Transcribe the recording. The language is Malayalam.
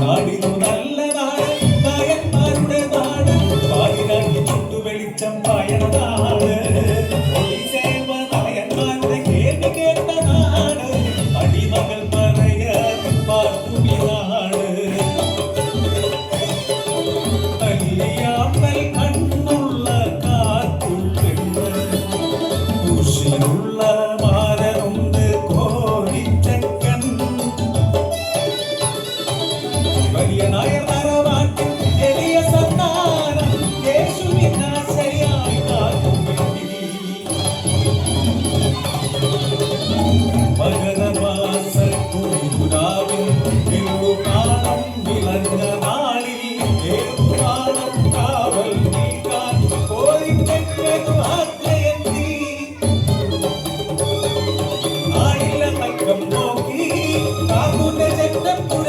നാടിനു നല്ല നാട് നായന്മാരുടെ നാട് പാതിരാക്കി ചുട്ടു വെളിച്ചം പായണ നാട് ഒളിസേവ നായന്മാരുടെ കേട്ട് കേട്ട നാട് അടിമകൾ പറയാൻ പാർക്കുമി നാട് അല്ലിയാമ്പൽ കണ്ണുള്ള കാറ്റും പെണ്ണ് കുശിലുള്ള മാരനുണ്ട് കോരിച്ചക്കൻ വലിയ നായർ തറവാട്ടിൽ എളിയ സന്താനം യേശുവിനാശയായി കാക്കും മകരമാസക്കുളിരാവിൽ എഴുപാടം വിളഞ്ഞ നാളിൽ ഏറുപാടം കാവൽ നീക്കാൻ കോരിച്ചക്കനു ആജ്ഞയെത്തി ആയില്ല തക്കം നോക്കി കാകുന്റെ ചെറ്റപ്പുഴ